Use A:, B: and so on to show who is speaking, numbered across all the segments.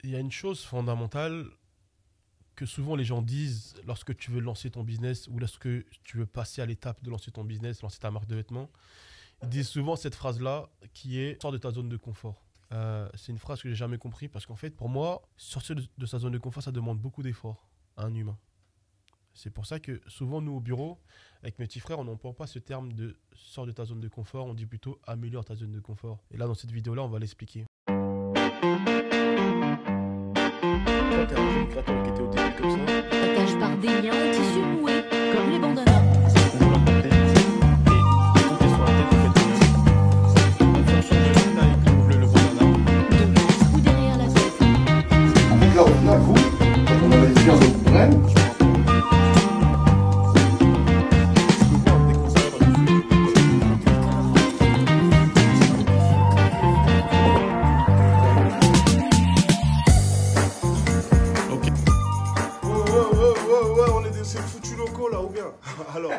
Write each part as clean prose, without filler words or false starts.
A: Il y a une chose fondamentale que souvent les gens disent lorsque tu veux lancer ton business ou lorsque tu veux passer à l'étape de lancer ton business, lancer ta marque de vêtements. Ils disent souvent cette phrase-là qui est sors de ta zone de confort. C'est une phrase que j'ai jamais compris parce qu'en fait, pour moi, sortir de sa zone de confort, ça demande beaucoup d'efforts à un humain. C'est pour ça que souvent, nous, au bureau, avec mes petits frères, on n'emploie pas ce terme de sors de ta zone de confort, on dit plutôt améliore ta zone de confort. Et là, dans cette vidéo-là, on va l'expliquer. Toi, t'es un jeune créateur qui était au début comme ça.
B: Attache par des liens en tissu noué, comme les bandanas. Devant ou derrière la tête.
C: Avec là, au final, vous, quand on avait plusieurs autres brèves,
D: Ouais, on est des ces foutus locaux là, ou bien? Alors.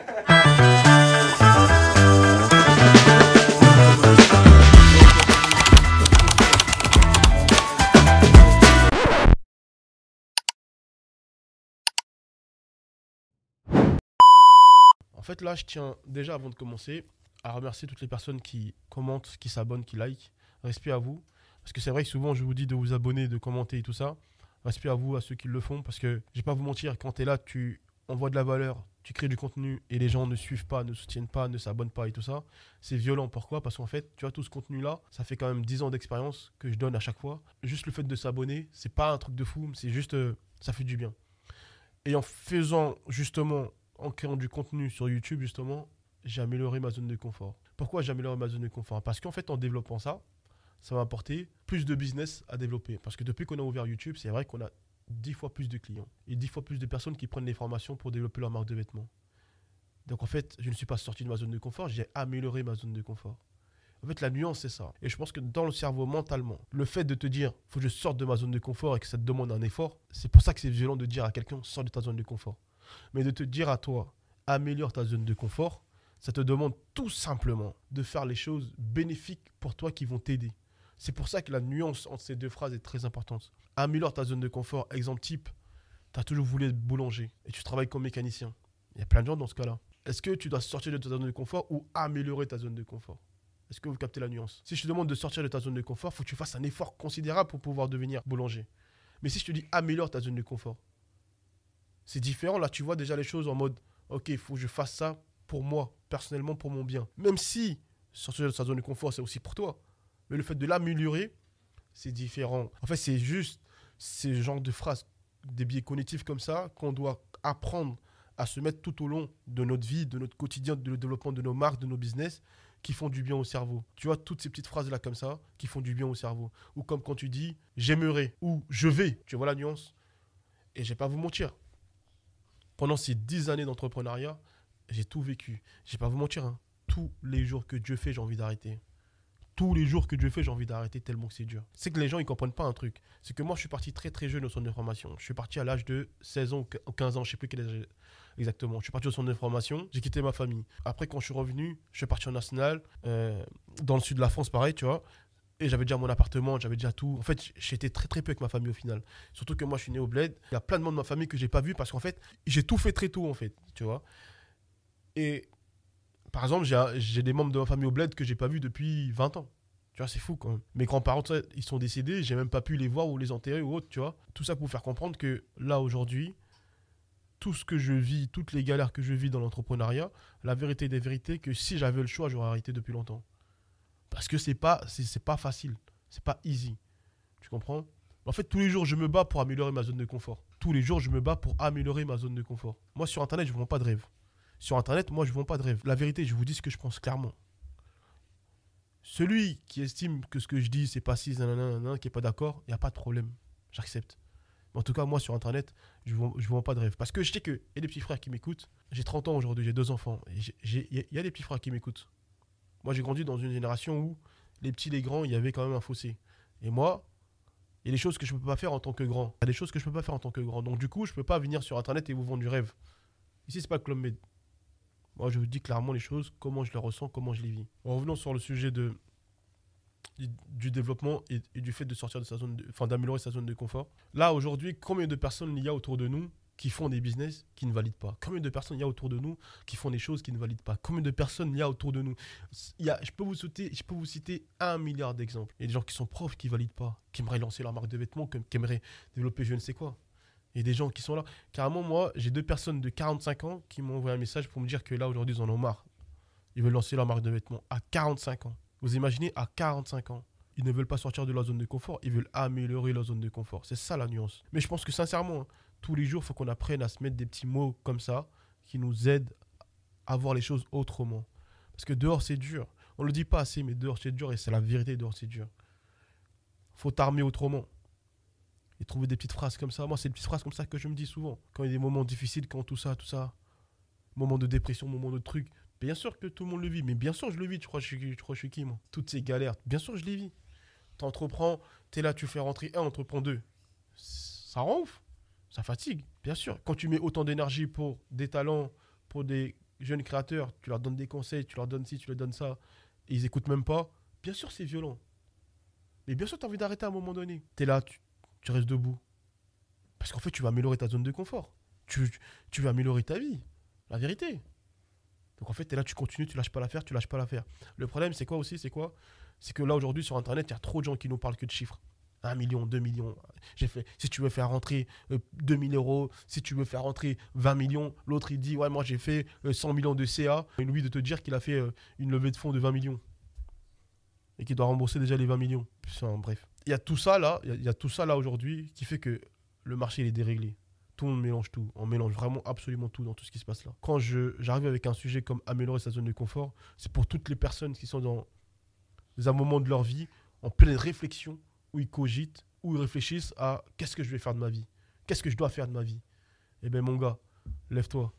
A: En fait, là, je tiens déjà, avant de commencer, à remercier toutes les personnes qui commentent, qui s'abonnent, qui likent. Respect à vous. Parce que c'est vrai que souvent, je vous dis de vous abonner, de commenter et tout ça. Respect à vous, à ceux qui le font. Parce que, je vais pas vous mentir, quand tu es là, tu envoies de la valeur, tu crées du contenu et les gens ne suivent pas, ne soutiennent pas, ne s'abonnent pas et tout ça. C'est violent. Pourquoi? Parce qu'en fait, tu vois, tout ce contenu-là, ça fait quand même 10 ans d'expérience que je donne à chaque fois. Juste le fait de s'abonner, c'est pas un truc de fou, c'est juste, ça fait du bien. Et en faisant justement, en créant du contenu sur YouTube justement, j'ai amélioré ma zone de confort. Pourquoi j'ai amélioré ma zone de confort? Parce qu'en fait, en développant ça, ça m'a apporté plus de business à développer. Parce que depuis qu'on a ouvert YouTube, c'est vrai qu'on a 10 fois plus de clients et 10 fois plus de personnes qui prennent les formations pour développer leur marque de vêtements. Donc en fait, je ne suis pas sorti de ma zone de confort, j'ai amélioré ma zone de confort. En fait, la nuance, c'est ça. Et je pense que dans le cerveau, mentalement, le fait de te dire, faut que je sorte de ma zone de confort et que ça te demande un effort, c'est pour ça que c'est violent de dire à quelqu'un, sors de ta zone de confort. Mais de te dire à toi, améliore ta zone de confort, ça te demande tout simplement de faire les choses bénéfiques pour toi qui vont t'aider. C'est pour ça que la nuance entre ces deux phrases est très importante. Améliore ta zone de confort. Exemple type, tu as toujours voulu être boulanger et tu travailles comme mécanicien. Il y a plein de gens dans ce cas-là. Est-ce que tu dois sortir de ta zone de confort ou améliorer ta zone de confort? Est-ce que vous captez la nuance? Si je te demande de sortir de ta zone de confort, il faut que tu fasses un effort considérable pour pouvoir devenir boulanger. Mais si je te dis améliore ta zone de confort, c'est différent. Là, tu vois déjà les choses en mode, ok, il faut que je fasse ça pour moi, personnellement, pour mon bien. Même si sortir de sa zone de confort, c'est aussi pour toi. Mais le fait de l'améliorer, c'est différent. En fait, c'est juste ces genres de phrases, des biais cognitifs comme ça, qu'on doit apprendre à se mettre tout au long de notre vie, de notre quotidien, de le développement de nos marques, de nos business, qui font du bien au cerveau. Tu vois, toutes ces petites phrases-là comme ça, qui font du bien au cerveau. Ou comme quand tu dis « j'aimerais » ou « je vais ». Tu vois la nuance? Et je vais pas vous mentir. Pendant ces 10 années d'entrepreneuriat, j'ai tout vécu. Je vais pas vous mentir. Hein. Tous les jours que Dieu fait, j'ai envie d'arrêter. Tous les jours que Dieu fait, j'ai envie d'arrêter tellement que c'est dur. C'est que les gens, ils comprennent pas un truc. C'est que moi, je suis parti très très jeune au centre de formation. Je suis parti à l'âge de 16 ans ou 15 ans, je sais plus quel âge exactement. Je suis parti au centre de formation, j'ai quitté ma famille. Après, quand je suis revenu, je suis parti en national, dans le sud de la France, pareil, tu vois. Et j'avais déjà mon appartement, j'avais déjà tout. En fait, j'étais très très peu avec ma famille au final. Surtout que moi, je suis né au bled. Il y a plein de monde de ma famille que j'ai pas vu parce qu'en fait, j'ai tout fait très tôt, en fait, tu vois. Et par exemple, j'ai des membres de ma famille au bled que j'ai pas vu depuis 20 ans. Tu vois, c'est fou quand même. Mes grands-parents, ils sont décédés, j'ai même pas pu les voir ou les enterrer ou autre, tu vois. Tout ça pour faire comprendre que là, aujourd'hui, tout ce que je vis, toutes les galères que je vis dans l'entrepreneuriat, la vérité des vérités, que si j'avais le choix, j'aurais arrêté depuis longtemps. Parce que c'est pas facile, c'est pas easy. Tu comprends? En fait, tous les jours, je me bats pour améliorer ma zone de confort. Tous les jours, je me bats pour améliorer ma zone de confort. Moi, sur Internet, je ne vends pas de rêve. Sur Internet, moi, je ne vends pas de rêve. La vérité, je vous dis ce que je pense clairement. Celui qui estime que ce que je dis, c'est pas si, nanana, qui n'est pas d'accord, il n'y a pas de problème. J'accepte. En tout cas, moi, sur Internet, je ne vends pas de rêve. Parce que je sais qu'il y a des petits frères qui m'écoutent. J'ai 30 ans aujourd'hui, j'ai 2 enfants. Il y a des petits frères qui m'écoutent. Moi, j'ai grandi dans une génération où les petits, les grands, il y avait quand même un fossé. Et moi, il y a des choses que je ne peux pas faire en tant que grand. Il y a des choses que je ne peux pas faire en tant que grand. Donc, du coup, je ne peux pas venir sur Internet et vous vendre du rêve. Ici, c'est pas Club Med. Moi, je vous dis clairement les choses, comment je les ressens, comment je les vis. En revenant sur le sujet de du développement et du fait de sortir de sa zone, enfin d'améliorer sa zone de confort. Là, aujourd'hui, combien de personnes il y a autour de nous qui font des business qui ne valident pas? Combien de personnes il y a autour de nous qui font des choses qui ne valident pas? Combien de personnes il y a autour de nous? Je peux vous citer 1 milliard d'exemples. Il y a des gens qui sont profs qui ne valident pas, qui aimeraient lancer leur marque de vêtements, qui aimeraient développer je ne sais quoi. Il y a des gens qui sont là. Carrément, moi, j'ai 2 personnes de 45 ans qui m'ont envoyé un message pour me dire que là, aujourd'hui, ils en ont marre. Ils veulent lancer leur marque de vêtements à 45 ans. Vous imaginez, à 45 ans. Ils ne veulent pas sortir de leur zone de confort, ils veulent améliorer leur zone de confort. C'est ça la nuance. Mais je pense que sincèrement, hein, tous les jours, il faut qu'on apprenne à se mettre des petits mots comme ça qui nous aident à voir les choses autrement. Parce que dehors, c'est dur. On ne le dit pas assez, mais dehors, c'est dur et c'est la vérité, dehors, c'est dur. Il faut t'armer autrement. Et trouver des petites phrases comme ça. Moi, c'est des petites phrases comme ça que je me dis souvent. Quand il y a des moments difficiles, quand tout ça, moments de dépression, moments de trucs. Bien sûr que tout le monde le vit, mais bien sûr je le vis. Tu crois que je suis qui, moi? Toutes ces galères, bien sûr je les vis. T'entreprends, t'es là, tu fais rentrer un, entreprends deux. Ça rend ouf, ça fatigue, bien sûr. Quand tu mets autant d'énergie pour des talents, pour des jeunes créateurs, tu leur donnes des conseils, tu leur donnes ci, tu leur donnes ça, et ils écoutent même pas, bien sûr c'est violent. Mais bien sûr t'as envie d'arrêter à un moment donné. T'es là, tu restes debout. Parce qu'en fait tu vas améliorer ta zone de confort. Tu vas améliorer ta vie, la vérité. Donc en fait, t'es là, tu continues, tu lâches pas l'affaire, tu lâches pas l'affaire. Le problème, c'est quoi aussi? C'est quoi? C'est que là, aujourd'hui, sur Internet, il y a trop de gens qui nous parlent que de chiffres. 1 million, 2 millions. Si tu veux faire rentrer 2000 euros, si tu veux faire rentrer 20 millions, l'autre, il dit, ouais, moi, j'ai fait 100 millions de CA. Il oublie de te dire qu'il a fait une levée de fonds de 20 millions. Et qu'il doit rembourser déjà les 20 millions. Enfin, bref. Il y a tout ça là, il y a tout ça là aujourd'hui qui fait que le marché, il est déréglé. Tout le monde mélange tout. On mélange vraiment absolument tout dans tout ce qui se passe là. Quand j'arrive avec un sujet comme améliorer sa zone de confort, c'est pour toutes les personnes qui sont dans un moment de leur vie, en pleine réflexion, où ils cogitent, où ils réfléchissent à qu'est-ce que je vais faire de ma vie? Qu'est-ce que je dois faire de ma vie? Eh ben mon gars, lève-toi.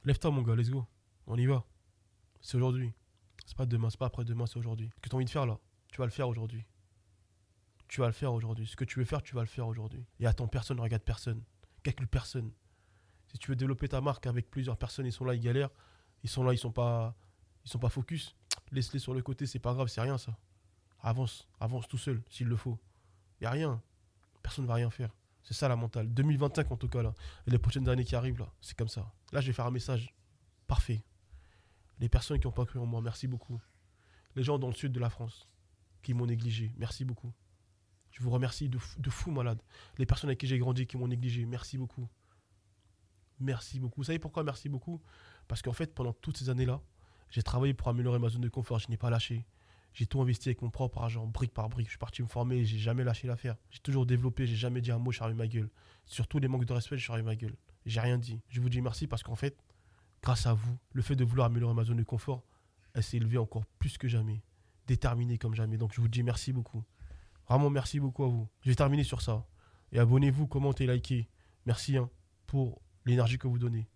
A: Lève-toi mon gars, let's go. On y va. C'est aujourd'hui. C'est pas demain, c'est pas après-demain, c'est aujourd'hui. Ce que tu as envie de faire là, tu vas le faire aujourd'hui. Tu vas le faire aujourd'hui. Ce que tu veux faire, tu vas le faire aujourd'hui. Et attends personne, regarde personne. Calcule personne. Si tu veux développer ta marque avec plusieurs personnes, ils sont là, ils galèrent. Ils sont là, ils sont pas focus. Laisse-les sur le côté, c'est pas grave, c'est rien ça. Avance tout seul, s'il le faut. Y a rien. Personne ne va rien faire. C'est ça la mentale. 2025 en tout cas là. Et les prochaines années qui arrivent là, c'est comme ça. Là, je vais faire un message parfait. Les personnes qui n'ont pas cru en moi, merci beaucoup. Les gens dans le sud de la France qui m'ont négligé, merci beaucoup. Je vous remercie de fou malade. Les personnes avec qui j'ai grandi qui m'ont négligé, merci beaucoup. Merci beaucoup. Vous savez pourquoi merci beaucoup? Parce qu'en fait, pendant toutes ces années-là, j'ai travaillé pour améliorer ma zone de confort. Je n'ai pas lâché. J'ai tout investi avec mon propre argent, brique par brique. Je suis parti me former et j'ai jamais lâché l'affaire. J'ai toujours développé, j'ai jamais dit un mot, je suis arrivé ma gueule. Surtout les manques de respect, je suis arrivé ma gueule. J'ai rien dit. Je vous dis merci parce qu'en fait, grâce à vous, le fait de vouloir améliorer ma zone de confort, elle s'est élevée encore plus que jamais. Déterminée comme jamais. Donc je vous dis merci beaucoup. Vraiment, merci beaucoup à vous. Je vais terminer sur ça. Et abonnez-vous, commentez, likez. Merci pour l'énergie que vous donnez.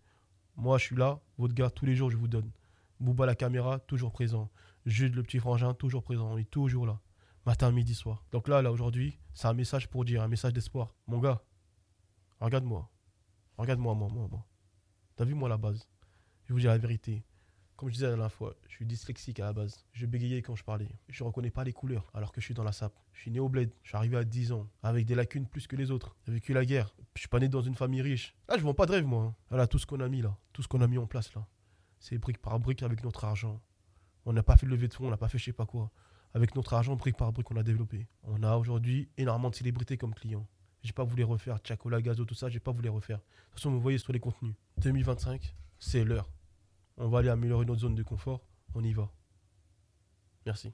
A: Moi, je suis là, votre gars, tous les jours, je vous donne. Booba la caméra, toujours présent. Jude le petit frangin, toujours présent. On est toujours là. Matin, midi, soir. Donc là, aujourd'hui, c'est un message pour dire, un message d'espoir. Mon gars, regarde-moi. Regarde-moi, moi. T'as vu, moi, à la base. Je vais vous dire la vérité. Comme je disais la dernière fois, je suis dyslexique à la base. Je bégayais quand je parlais. Je ne reconnais pas les couleurs alors que je suis dans la sape. Je suis né au bled. Je suis arrivé à 10 ans avec des lacunes plus que les autres. J'ai vécu la guerre. Je suis pas né dans une famille riche. Là, je vends pas de rêve, moi. Voilà, tout ce qu'on a mis là. Tout ce qu'on a mis en place là. C'est brique par brique avec notre argent. On n'a pas fait de levée de fonds, on n'a pas fait je sais pas quoi. Avec notre argent, brique par brique, on a développé. On a aujourd'hui énormément de célébrités comme clients. J'ai pas voulu les refaire. Tchakola, Gazo, tout ça, j'ai pas voulu les refaire. De toute façon, vous voyez sur les contenus. 2025, c'est l'heure. On va aller améliorer notre zone de confort. On y va. Merci.